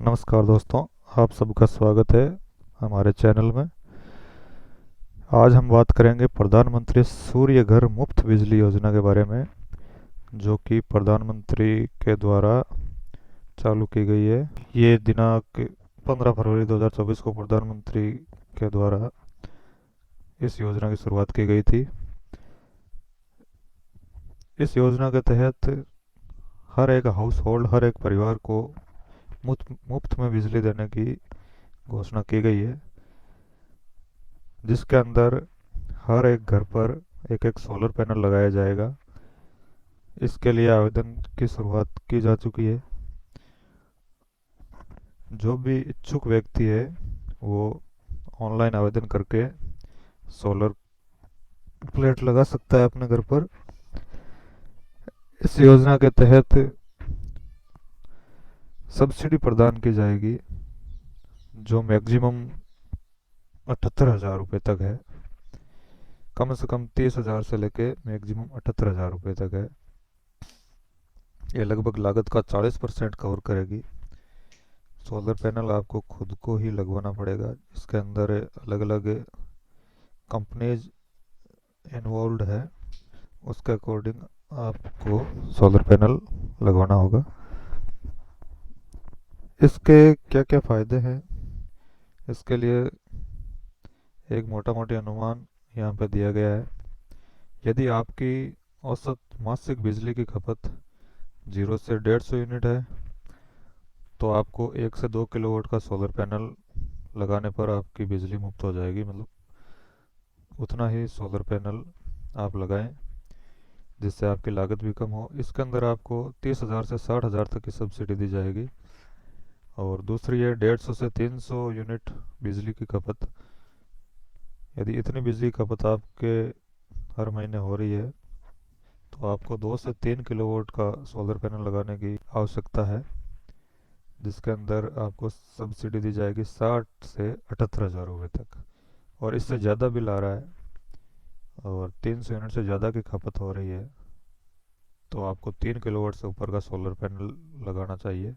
नमस्कार दोस्तों, आप सबका स्वागत है हमारे चैनल में। आज हम बात करेंगे प्रधानमंत्री सूर्य घर मुफ्त बिजली योजना के बारे में, जो कि प्रधानमंत्री के द्वारा चालू की गई है। ये दिनांक 15 फरवरी 2024 को प्रधानमंत्री के द्वारा इस योजना की शुरुआत की गई थी। इस योजना के तहत हर एक हाउस होल्ड, हर एक परिवार को मुफ्त में बिजली देने की घोषणा की गई है, जिसके अंदर हर एक घर पर एक एक सोलर पैनल लगाया जाएगा। इसके लिए आवेदन की शुरुआत की जा चुकी है। जो भी इच्छुक व्यक्ति है वो ऑनलाइन आवेदन करके सोलर प्लेट लगा सकता है अपने घर पर। इस योजना के तहत सब्सिडी प्रदान की जाएगी, जो मैक्सिमम 78,000 रुपये तक है। कम से कम 30,000 से लेके मैक्सिमम 78,000 रुपये तक है। ये लगभग लागत का 40% कवर करेगी। सोलर पैनल आपको खुद को ही लगवाना पड़ेगा। इसके अंदर अलग अलग कंपनीज इन्वॉल्व है, उसके अकॉर्डिंग आपको सोलर पैनल लगवाना होगा। इसके क्या क्या फ़ायदे हैं, इसके लिए एक मोटा मोटी अनुमान यहाँ पर दिया गया है। यदि आपकी औसत मासिक बिजली की खपत 0 से 150 यूनिट है, तो आपको 1 से 2 किलोवाट का सोलर पैनल लगाने पर आपकी बिजली मुफ्त हो जाएगी। मतलब उतना ही सोलर पैनल आप लगाएं जिससे आपकी लागत भी कम हो। इसके अंदर आपको 30,000 से 60,000 तक की सब्सिडी दी जाएगी। और दूसरी है 150 से 300 यूनिट बिजली की खपत। यदि इतनी बिजली की खपत आपके हर महीने हो रही है, तो आपको 2 से 3 किलोवाट का सोलर पैनल लगाने की आवश्यकता है, जिसके अंदर आपको सब्सिडी दी जाएगी 60 से 78,000 रुपये तक। और इससे ज़्यादा बिल आ रहा है और 300 यूनिट से ज़्यादा की खपत हो रही है, तो आपको 3 किलोवाट से ऊपर का सोलर पैनल लगाना चाहिए,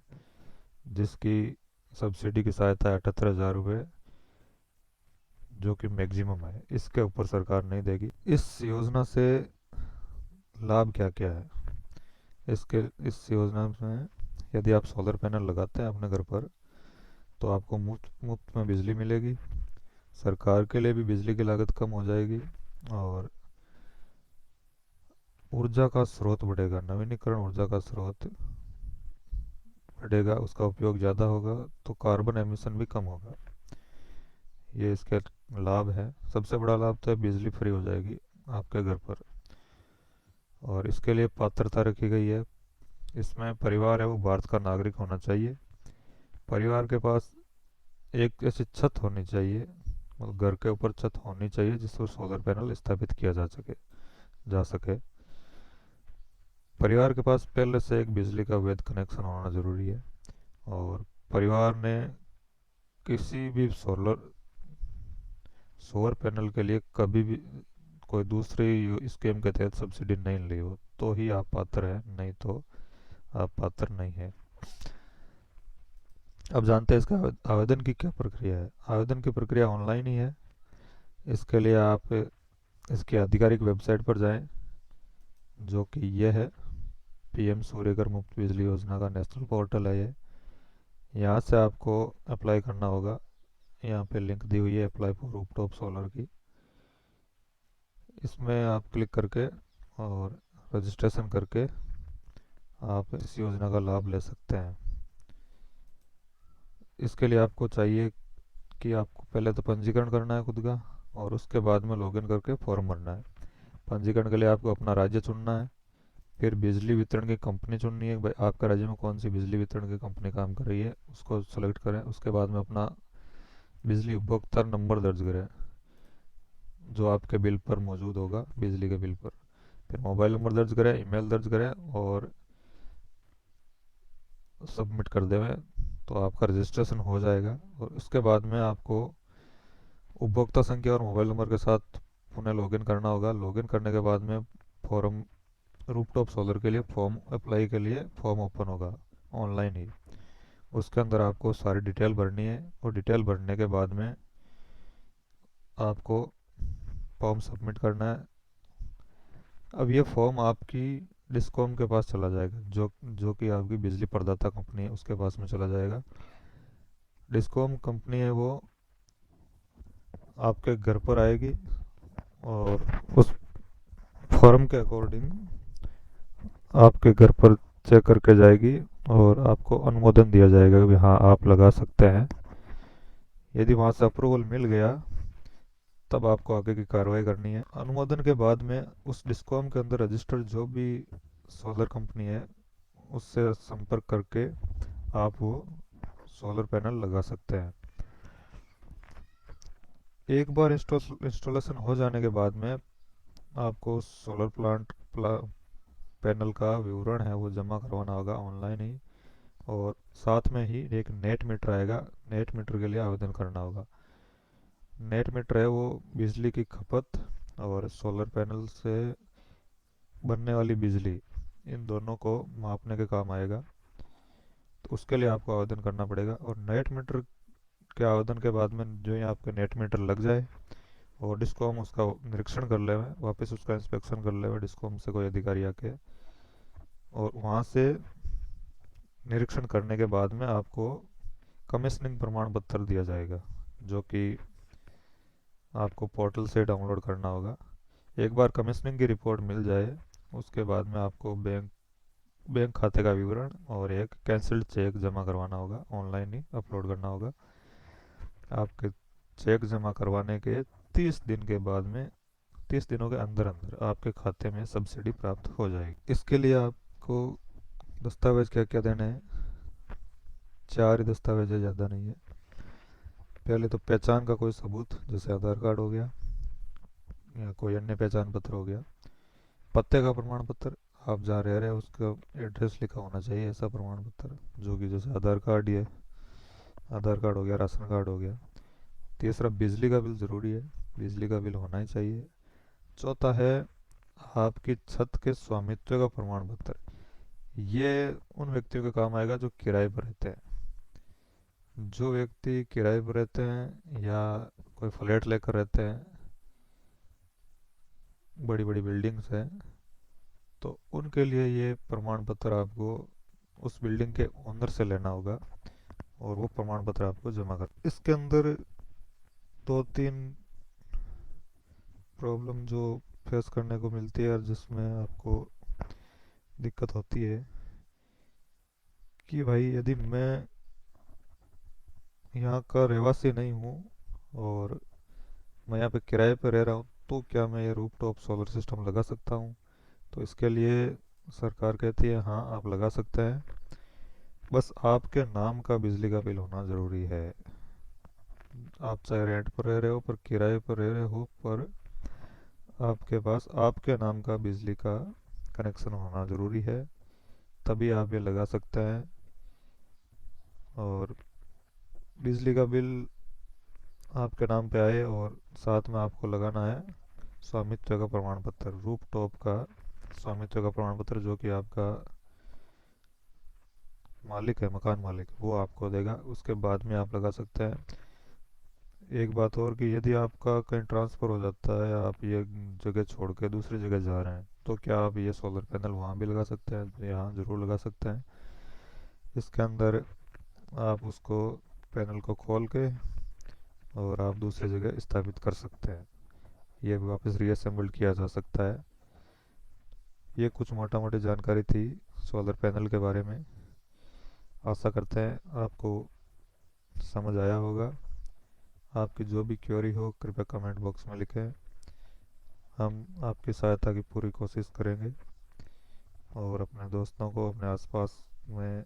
जिसकी सब्सिडी की सहायता है 78,000 रुपये, जो कि मैक्सिमम है। इसके ऊपर सरकार नहीं देगी। इस योजना से लाभ क्या क्या है? इसके इस योजना में यदि आप सोलर पैनल लगाते हैं अपने घर पर, तो आपको मुफ्त मुफ्त में बिजली मिलेगी। सरकार के लिए भी बिजली की लागत कम हो जाएगी और ऊर्जा का स्रोत बढ़ेगा, नवीनीकरण ऊर्जा का स्रोत बढ़ेगा, उसका उपयोग ज़्यादा होगा तो कार्बन एमिशन भी कम होगा। ये इसके लाभ है। सबसे बड़ा लाभ तो है बिजली फ्री हो जाएगी आपके घर पर। और इसके लिए पात्रता रखी गई है। इसमें परिवार है वो भारत का नागरिक होना चाहिए। परिवार के पास एक ऐसी छत होनी चाहिए, मतलब घर के ऊपर छत होनी चाहिए जिस पर सोलर पैनल स्थापित किया जा सके। परिवार के पास पहले से एक बिजली का वैध कनेक्शन होना ज़रूरी है। और परिवार ने किसी भी सोलर पैनल के लिए कभी भी कोई दूसरी स्कीम के तहत सब्सिडी नहीं ली हो, तो ही आप पात्र हैं, नहीं तो आप पात्र नहीं है। अब जानते हैं इसका आवेदन की क्या प्रक्रिया है। आवेदन की प्रक्रिया ऑनलाइन ही है। इसके लिए आप इसकी आधिकारिक वेबसाइट पर जाएं, जो कि यह है पीएम सूर्यघर मुफ्त बिजली योजना का नेशनल पोर्टल है। ये यहाँ से आपको अप्लाई करना होगा। यहाँ पे लिंक दी हुई है अप्लाई फॉर रूफटॉप सोलर की। इसमें आप क्लिक करके और रजिस्ट्रेशन करके आप इस योजना का लाभ ले सकते हैं। इसके लिए आपको चाहिए कि आपको पहले तो पंजीकरण करना है खुद का, और उसके बाद में लॉगिन करके फॉर्म भरना है। पंजीकरण के लिए आपको अपना राज्य चुनना है, फिर बिजली वितरण की कंपनी चुननी है। भाई आपका राज्य में कौन सी बिजली वितरण की कंपनी काम कर रही है उसको सेलेक्ट करें। उसके बाद में अपना बिजली उपभोक्ता नंबर दर्ज करें, जो आपके बिल पर मौजूद होगा, बिजली के बिल पर। फिर मोबाइल नंबर दर्ज करें, ईमेल दर्ज करें और सबमिट कर दें, तो आपका रजिस्ट्रेशन हो जाएगा। और उसके बाद में आपको उपभोक्ता संख्या और मोबाइल नंबर के साथ पुनः लॉगिन करना होगा। लॉगिन करने के बाद में फॉर्म रूफटॉप सोलर के लिए फॉर्म अप्लाई के लिए फॉर्म ओपन होगा ऑनलाइन ही। उसके अंदर आपको सारी डिटेल भरनी है और डिटेल भरने के बाद में आपको फॉर्म सबमिट करना है। अब ये फॉर्म आपकी डिस्कॉम के पास चला जाएगा, जो जो कि आपकी बिजली प्रदाता कंपनी है उसके पास में चला जाएगा। डिस्कॉम कंपनी है वो आपके घर पर आएगी और उस फॉर्म के अकॉर्डिंग आपके घर पर चेक करके जाएगी और आपको अनुमोदन दिया जाएगा कि हाँ आप लगा सकते हैं। यदि वहाँ से अप्रूवल मिल गया तब आपको आगे की कार्रवाई करनी है। अनुमोदन के बाद में उस डिस्कॉम के अंदर रजिस्टर्ड जो भी सोलर कंपनी है उससे संपर्क करके आप वो सोलर पैनल लगा सकते हैं। एक बार इंस्टॉलेशन हो जाने के बाद में आपको सोलर पैनल का विवरण है वो जमा करवाना होगा ऑनलाइन ही, और साथ में ही एक नेट मीटर आएगा। नेट मीटर के लिए आवेदन करना होगा। नेट मीटर है वो बिजली की खपत और सोलर पैनल से बनने वाली बिजली, इन दोनों को मापने के काम आएगा। तो उसके लिए आपको आवेदन करना पड़ेगा। और नेट मीटर के आवेदन के बाद में जो ही आपके नेट मीटर लग जाए और डिस्कॉम उसका निरीक्षण कर ले, वापस उसका इंस्पेक्शन कर ले डिस्कॉम से कोई अधिकारी आके, और वहाँ से निरीक्षण करने के बाद में आपको कमीशनिंग प्रमाण पत्र दिया जाएगा, जो कि आपको पोर्टल से डाउनलोड करना होगा। एक बार कमीशनिंग की रिपोर्ट मिल जाए उसके बाद में आपको बैंक खाते का विवरण और एक कैंसिल्ड चेक जमा करवाना होगा, ऑनलाइन ही अपलोड करना होगा। आपके चेक जमा करवाने के 30 दिन के बाद में, 30 दिनों के अंदर अंदर आपके खाते में सब्सिडी प्राप्त हो जाएगी। इसके लिए आपको दस्तावेज क्या क्या देने हैं? 4 ही दस्तावेज है, ज़्यादा नहीं है। पहले तो पहचान का कोई सबूत, जैसे आधार कार्ड हो गया या कोई अन्य पहचान पत्र हो गया। पते का प्रमाण पत्र, आप जहाँ रह रहे हैं उसका एड्रेस लिखा होना चाहिए ऐसा प्रमाण पत्र, जो कि जैसे आधार कार्ड ही है, आधार कार्ड हो गया, राशन कार्ड हो गया। तीसरा, बिजली का बिल ज़रूरी है, बिजली का बिल होना ही चाहिए। चौथा है आपकी छत के स्वामित्व का प्रमाण पत्र। ये उन व्यक्तियों के काम आएगा जो किराए पर रहते हैं। जो व्यक्ति किराए पर रहते हैं या कोई फ्लैट लेकर रहते हैं, बड़ी बड़ी बिल्डिंग्स हैं, तो उनके लिए ये प्रमाण पत्र आपको उस बिल्डिंग के ओनर से लेना होगा और वो प्रमाण पत्र आपको जमा कर। इसके अंदर दो तीन प्रॉब्लम जो फेस करने को मिलती है और जिसमें आपको दिक्कत होती है कि भाई यदि मैं यहाँ का रहवासी नहीं हूँ और मैं यहाँ पे किराए पर रह रहा हूँ, तो क्या मैं ये रूफटॉप सोलर सिस्टम लगा सकता हूँ? तो इसके लिए सरकार कहती है हाँ आप लगा सकते हैं, बस आपके नाम का बिजली का बिल होना ज़रूरी है। आप चाहे रेंट पर रह रहे हो, पर किराए पर रह रहे हो, पर आपके पास आपके नाम का बिजली का कनेक्शन होना ज़रूरी है, तभी आप ये लगा सकते हैं। और बिजली का बिल आपके नाम पे आए और साथ में आपको लगाना है स्वामित्व का प्रमाण पत्र, रूफ टॉप का स्वामित्व का प्रमाण पत्र, जो कि आपका मालिक है, मकान मालिक, वो आपको देगा। उसके बाद में आप लगा सकते हैं। एक बात और कि यदि आपका कहीं ट्रांसफ़र हो जाता है, आप ये जगह छोड़ के दूसरी जगह जा रहे हैं, तो क्या आप ये सोलर पैनल वहाँ भी लगा सकते हैं? यहाँ ज़रूर लगा सकते हैं। इसके अंदर आप उसको पैनल को खोल के और आप दूसरी जगह स्थापित कर सकते हैं। ये वापस रीअसेंबल्ड किया जा सकता है। ये कुछ मोटा मोटी जानकारी थी सोलर पैनल के बारे में। आशा करते हैं आपको समझ आया होगा। आपकी जो भी क्वेरी हो कृपया कमेंट बॉक्स में लिखें, हम आपकी सहायता की पूरी कोशिश करेंगे। और अपने दोस्तों को अपने आसपास में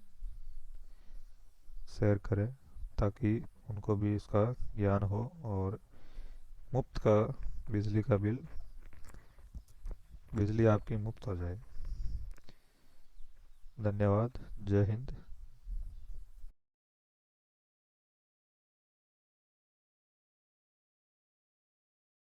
शेयर करें ताकि उनको भी इसका ज्ञान हो और मुफ्त का बिजली का बिल, बिजली आपकी मुफ्त हो जाए। धन्यवाद। जय हिंद।